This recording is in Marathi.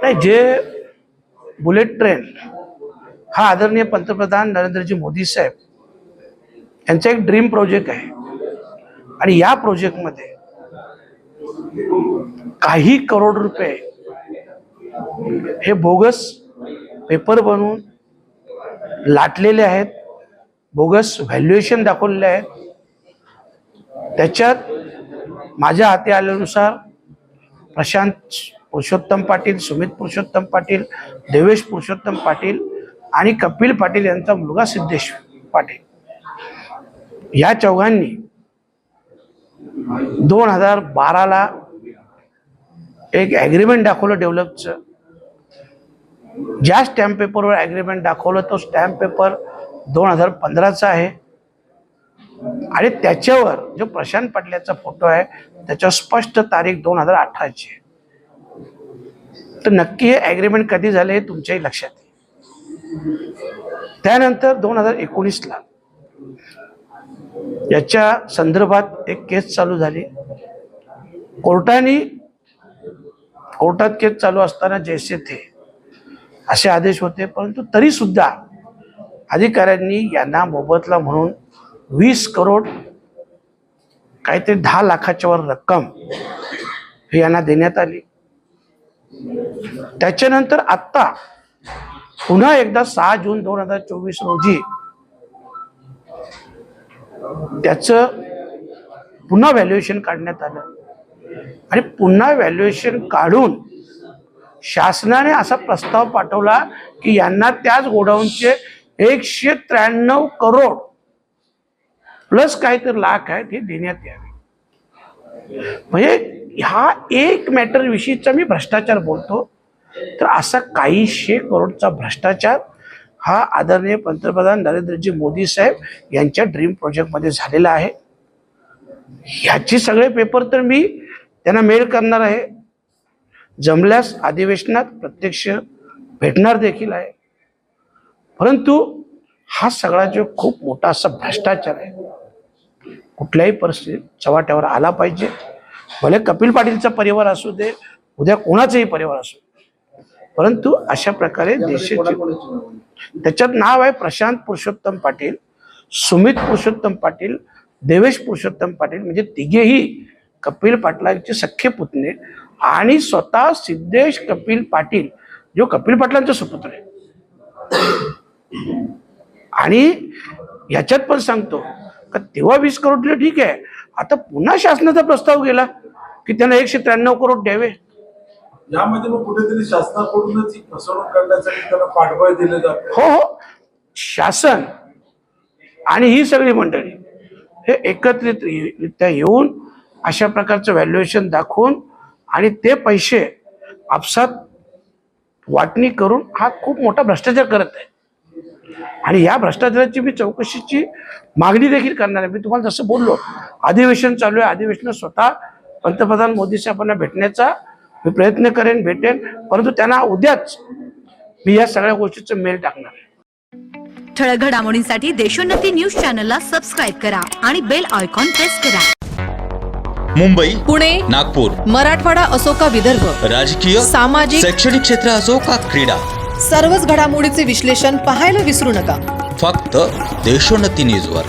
नाही, जे बुलेट ट्रेन हा आदरणीय पंतप्रधान नरेंद्रजी मोदी साहेब यांचा एक ड्रीम प्रोजेक्ट आहे आणि या प्रोजेक्टमध्ये काही करोड रुपये हे बोगस पेपर बनवून लाटलेले आहेत, बोगस व्हॅल्युएशन दाखवलेले आहेत. त्याच्यात माझ्या हाती आल्यानुसार प्रशांत पुरुषोत्तम पाटील, सुमित पुरुषोत्तम पाटील, देवेश पुरुषोत्तम पाटील आणि कपिल पाटील यांचा मुलगा सिद्धेश पाटील या चौघांनी 2012ला एक ॲग्रीमेंट दाखवलं डेव्हलपचं. ज्या स्टॅम्प पेपरवर ॲग्रीमेंट दाखवलं तो स्टॅम्प पेपर 2015चा आहे आणि त्याच्यावर जो प्रशांत पाटलाचा फोटो आहे त्याच्यावर स्पष्ट तारीख 2018ची आहे. तर नक्की हे ॲग्रीमेंट कधी झाले हे तुमच्याही लक्षात येईल. त्यानंतर 2019ला याच्या संदर्भात एक केस चालू झाली. कोर्टात केस चालू असताना जैसे थे असे आदेश होते, परंतु तरी सुद्धा अधिकाऱ्यांनी यांना मोबदला म्हणून 20 करोड काहीतरी 10 लाखाच्या वर रक्कम ही यांना देण्यात आली. त्याच्यानंतर आत्ता पुन्हा एकदा 6 जून 2024 रोजी त्याचं पुन्हा व्हॅल्युएशन काढण्यात आलं आणि पुन्हा व्हॅल्युएशन काढून शासनाने असा प्रस्ताव पाठवला की यांना त्याच गोडाऊनचे 193 करोड प्लस काहीतरी लाख आहेत हे देण्यात यावे. म्हणजे हा एक मॅटर विषयीचा मी भ्रष्टाचार बोलतो, तर असा काही 100 करोडचा भ्रष्टाचार हा आदरणीय पंतप्रधान नरेंद्रजी मोदी साहेब यांच्या ड्रीम प्रोजेक्टमध्ये झालेला आहे. ह्याचे सगळे पेपर तर मी त्यांना मेल करणार आहे, जमल्यास अधिवेशनात प्रत्यक्ष भेटणार देखील आहे. परंतु हा सगळा जो खूप मोठा असा भ्रष्टाचार आहे कुठल्याही परिस्थितीत चव्हाट्यावर आला पाहिजे. भले कपिल पाटीलचा परिवार असू दे, उद्या कोणाचाही परिवार असू दे, परंतु अशा प्रकारे देशाची त्याच्यात नाव आहे प्रशांत पुरुषोत्तम पाटील, सुमित पुरुषोत्तम पाटील, देवेश पुरुषोत्तम पाटील, म्हणजे तिघेही कपिल पाटलांचे सख्खे पुतणे आणि स्वतः सिद्धेश कपिल पाटील जो कपिल पाटलांचा सुपुत्र आहे. आणि याच्यात पण सांगतो का तेव्हा 20 करोड दिले ठीक आहे, आता पुन्हा शासनाचा प्रस्ताव गेला की त्यांना 193 करोड द्यावे. यामध्ये मग कुठेतरी शासनाकडूनच ही फसवणूक करण्यासाठी त्यांना पाठबळ दिले जाते. हो, शासन आणि ही सगळी मंडळी हे एकत्रितरित्या येऊन अशा प्रकारचं व्हॅल्युएशन दाखवून आणि ते पैसे आपसात वाटणी करून हा खूप मोठा भ्रष्टाचार करत आहे. आणि या भ्रष्टाचाराची मी चौकशीची मागणी देखील करणार आहे. मी तुम्हाला जसं बोललो, अधिवेशन चालू आहे, अधिवेशनात स्वतः पंतप्रधान मोदी साहेबांना भेटण्याचा मी प्रयत्न करेन, भेटेन, परंतु त्यांना उद्याच मी या सगळ्या गोष्टीचं मेल टाकणार आहे. ठळक घडामोडींसाठी देशोन्नती न्यूज चॅनलला सबस्क्राईब करा आणि बेल आयकॉन प्रेस करा. मुंबई, पुणे, नागपूर, मराठवाडा असो का विदर्भ, राजकीय, सामाजिक, शैक्षणिक क्षेत्र असो का क्रीडा, सर्वच घडामोडीचे विश्लेषण पाहायला विसरू नका. फक्त देशोन्नती न्यूजवर.